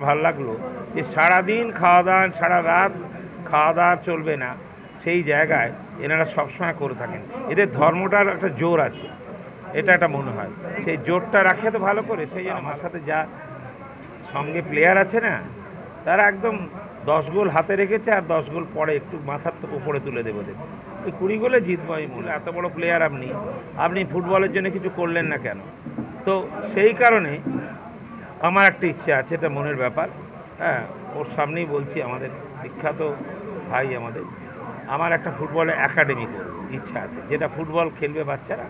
ভালো লাগলো যে সারাদিন খাওয়া দাওয়া, সারা রাত খাওয়া দাওয়া চলবে না, সেই জায়গায় এনারা সবসময় করে থাকেন। এদের ধর্মটার একটা জোর আছে, এটা একটা মনে হয়, সেই জোরটা রাখে তো ভালো করে। সেই জন্য আমার সাথে যা সঙ্গে প্লেয়ার আছে না, তারা একদম 10 গোল হাতে রেখেছে, আর 10 গোল পরে একটু মাথার তো উপরে তুলে দেবো দেবো, ওই 20 গোলে জিতবো আমি মনে। এত বড় প্লেয়ার আপনি ফুটবলের জন্য কিছু করলেন না কেন? তো সেই কারণে আমার একটা ইচ্ছা আছে, এটা মনের ব্যাপার। হ্যাঁ, ওর সামনেই বলছি, আমাদের বিখ্যাত ভাই আমার একটা ফুটবলের একাডেমি করব ইচ্ছা আছে, যেটা ফুটবল খেলবে বাচ্চারা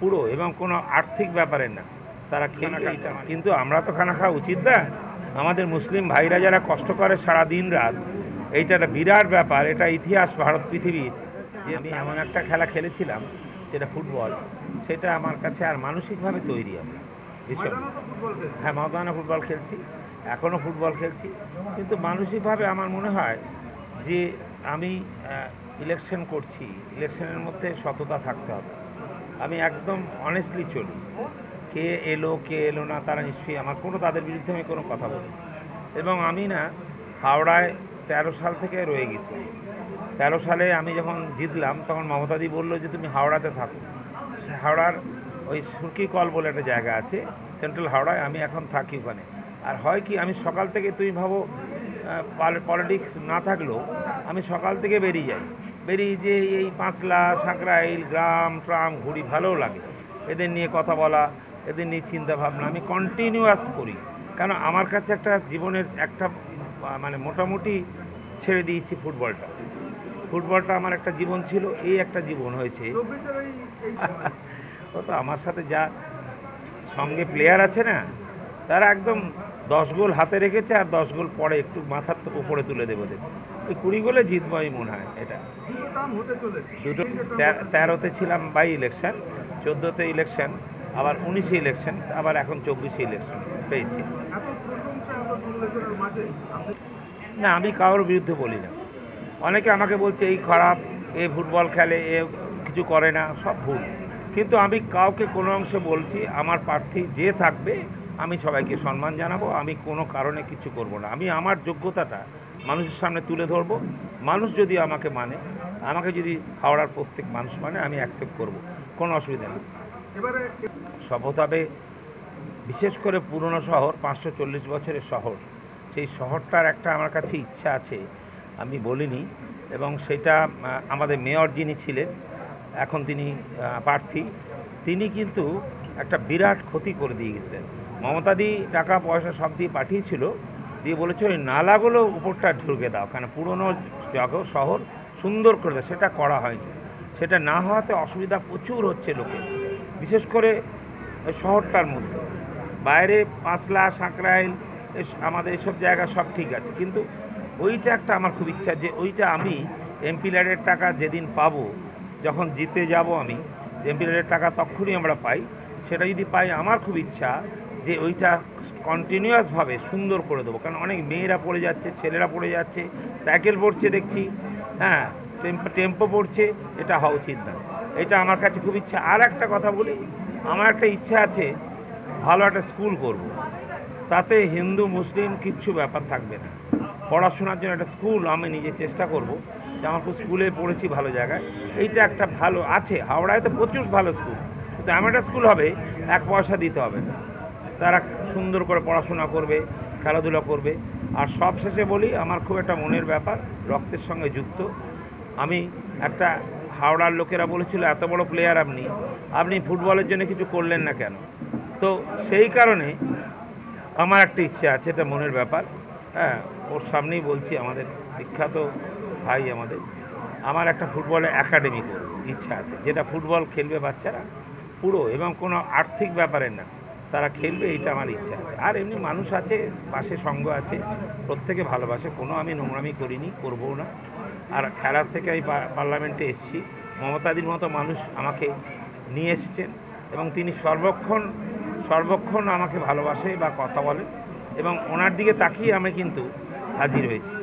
পুরো, এবং কোনো আর্থিক ব্যাপারের না, তারা খেলবে। কিন্তু আমরা তো খানা খাওয়া উচিত না? আমাদের মুসলিম ভাইরা যারা কষ্ট করে সারা দিন রাত, এইটা একটা বিরাট ব্যাপার, এটা ইতিহাস ভারত পৃথিবীর। যে আমি এমন একটা খেলা খেলেছিলাম যেটা ফুটবল, সেটা আমার কাছে আর মানসিকভাবে তৈরি আমরা ভীষণ। হ্যাঁ, ময়দানে ফুটবল খেলছি, এখনও ফুটবল খেলছি, কিন্তু মানসিকভাবে আমার মনে হয় যে আমি ইলেকশন করছি, ইলেকশনের মধ্যে সততা থাকতে হবে। আমি একদম অনেস্টলি চলি, কে এলো না তারা নিশ্চয়ই আমার তাদের বিরুদ্ধে আমি কোনো কথা বলি। এবং আমি না হাওড়ায় 13 সাল থেকে রয়ে গেছি। 13 সালে আমি যখন জিতলাম, তখন মমতাদি বললো যে তুমি হাওড়াতে থাকো। হাওড়ার ওই সুরকি কল বলে একটা জায়গা আছে সেন্ট্রাল হাওড়ায়, আমি এখন থাকি ওখানে। আর হয় কি, আমি সকাল থেকে, তুমি ভাবো পলিটিক্স না থাকলেও আমি সকাল থেকে বেরিয়ে যে এই পাঁচলা, সাঁকরাইল, গ্রাম ট্রাম ঘুরি, ভালোও লাগে এদের নিয়ে কথা বলা, এদের নিয়ে চিন্তা ভাবনা আমি কন্টিনিউয়াস করি। কেন, আমার কাছে একটা জীবনের একটা মানে মোটামুটি ছেড়ে দিয়েছি ফুটবলটা আমার একটা জীবন ছিল, এই একটা জীবন হয়েছে। ও তো আমার সাথে যা সঙ্গে প্লেয়ার আছে না, তারা একদম 10 গোল হাতে রেখেছে, আর 10 গোল পরে একটু মাথার তো উপরে তুলে দেবো ওই 20 গোলে জিতবো আমি মনে হয়। এটা দুটো 13তে ছিলাম বাই ইলেকশন, 14তে ইলেকশন, আবার 19-এ ইলেকশন, আবার এখন 24-এ ইলেকশন পেয়েছি। না, আমি কারোর বিরুদ্ধে বলি না। অনেকে আমাকে বলছে এই খারাপ, এ ফুটবল খেলে, এ কিছু করে না, সব ভুল। কিন্তু আমি কাউকে কোনো অংশে বলছি, আমার প্রার্থী যে থাকবে আমি সবাইকে সম্মান জানাবো, আমি কোনো কারণে কিছু করব না। আমি আমার যোগ্যতাটা মানুষের সামনে তুলে ধরব। মানুষ যদি আমাকে মানে, আমাকে যদি হাওড়ার প্রত্যেক মানুষ মানে, আমি অ্যাকসেপ্ট করব, কোনো অসুবিধা নেই। শপথ হবে, বিশেষ করে পুরনো শহর, 540 বছরের শহর, সেই শহরটার একটা আমার কাছে ইচ্ছা আছে, আমি বলিনি। এবং সেটা আমাদের মেয়র যিনি ছিলেন, এখন তিনি প্রার্থী, তিনি কিন্তু একটা বিরাট ক্ষতি করে দিয়ে গেছিলেন। মমতাদি টাকা পয়সা সব দিয়ে পাঠিয়েছিল, দিয়ে বলেছে ওই নালাগুলো উপরটা ঢুকে দাও, কারণ পুরনো শহর সুন্দর করে দাও, সেটা করা হয়নি। সেটা না হওয়াতে অসুবিধা প্রচুর হচ্ছে লোকে, বিশেষ করে ওই শহরটার মধ্যে। বাইরে পাঁচলা, সাঁকরাইল, আমাদের এসব জায়গা সব ঠিক আছে, কিন্তু ওইটা একটা আমার খুব ইচ্ছা যে ওইটা আমি এমপি ল্যাডের টাকা যেদিন পাবো, যখন জিতে যাব আমি, এমপি ল্যাডের টাকা তখনই আমরা পাই, সেটা যদি পাই আমার খুব ইচ্ছা যে ওইটা কন্টিনিউয়াসভাবে সুন্দর করে দেবো। কারণ অনেক মেয়েরা পড়ে যাচ্ছে, ছেলেরা পড়ে যাচ্ছে, সাইকেল পড়ছে দেখছি, হ্যাঁ, টেম্পো পড়ছে, এটা হওয়া উচিত না। এটা আমার কাছে খুব ইচ্ছা। আর একটা কথা বলি, আমার একটা ইচ্ছা আছে ভালো একটা স্কুল করব, তাতে হিন্দু মুসলিম কিচ্ছু ব্যাপার থাকবে না। পড়াশোনার জন্য একটা স্কুল আমি নিজে চেষ্টা করব, যে আমার স্কুলে পড়েছি ভালো জায়গায়, এইটা একটা ভালো আছে। হাওড়ায় তো প্রচুর ভালো স্কুল, কিন্তু এমন একটা স্কুল হবে 1 পয়সা দিতে হবে না, তারা সুন্দর করে পড়াশোনা করবে, খেলাধুলা করবে। আর সব শেষে বলি, আমার খুব একটা মনের ব্যাপার, রক্তের সঙ্গে যুক্ত। আমি একটা হাওড়ার লোকেরা বলেছিল এত বড় প্লেয়ার আপনি ফুটবলের জন্য কিছু করলেন না কেন? তো সেই কারণে আমার একটা ইচ্ছা আছে, এটা মনের ব্যাপার। হ্যাঁ, ওর সামনেই বলছি, আমাদের বিখ্যাত ভাই আমার একটা ফুটবলের একাডেমি করব ইচ্ছা আছে, যেটা ফুটবল খেলবে বাচ্চারা পুরো, এবং কোনো আর্থিক ব্যাপারের না, তারা খেলবে, এইটা আমার ইচ্ছা আছে। আর এমনি মানুষ আছে, পাশে সঙ্গ আছে, প্রত্যেকে ভালোবাসে, কোনো আমি নোংরামি করিনি, করবও না। আর খেলার থেকে আমি পার্লামেন্টে এসেছি, মমতাদির মতো মানুষ আমাকে নিয়ে এসেছেন, এবং তিনি সর্বক্ষণ আমাকে ভালোবাসে বা কথা বলে, এবং ওনার দিকে তাকিয়ে আমি কিন্তু হাজির হয়েছি।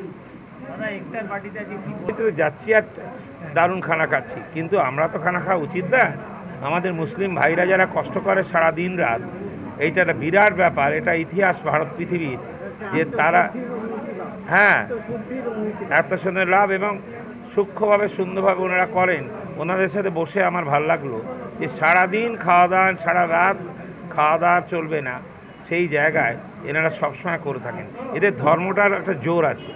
যাচ্ছি আর দারুণ খানা খাচ্ছি, কিন্তু আমরা তো খানা খাওয়া উচিত না? আমাদের মুসলিম ভাইরা যারা কষ্ট করে সারা দিন রাত, এইটা একটা বিরাট ব্যাপার, এটা ইতিহাস ভারত পৃথিবীর। যে তারা হ্যাঁ এত সুন্দর লাভ এবং সূক্ষ্মভাবে সুন্দরভাবে ওনারা করেন। ওনাদের সাথে বসে আমার ভালো লাগলো যে সারাদিন খাওয়া দাওয়া, সারা রাত খাওয়া দাওয়া চলবে না, সেই জায়গায় এনারা সবসময় করে থাকেন। এদের ধর্মটার একটা জোর আছে,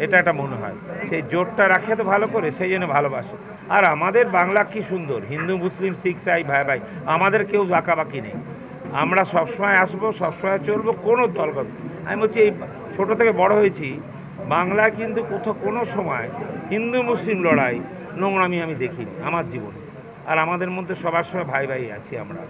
এটা একটা মনে হয়, সেই জোরটা রাখে তো ভালো করে, সেই জন্য ভালোবাসে। আর আমাদের বাংলা কি সুন্দর, হিন্দু মুসলিম শিখ সাই ভাই ভাই, আমাদের কেউ বাঁকাবাকি নেই। আমরা সবসময় আসবো, সবসময় চলবো, কোনো দলগত। আমি বলছি এই ছোটো থেকে বড় হয়েছি বাংলায়, কিন্তু কোথাও কোনো সময় হিন্দু মুসলিম লড়াই নোংরামি আমি দেখিনি আমার জীবনে। আর আমাদের মধ্যে সবার সময় ভাই ভাই আছি আমরা।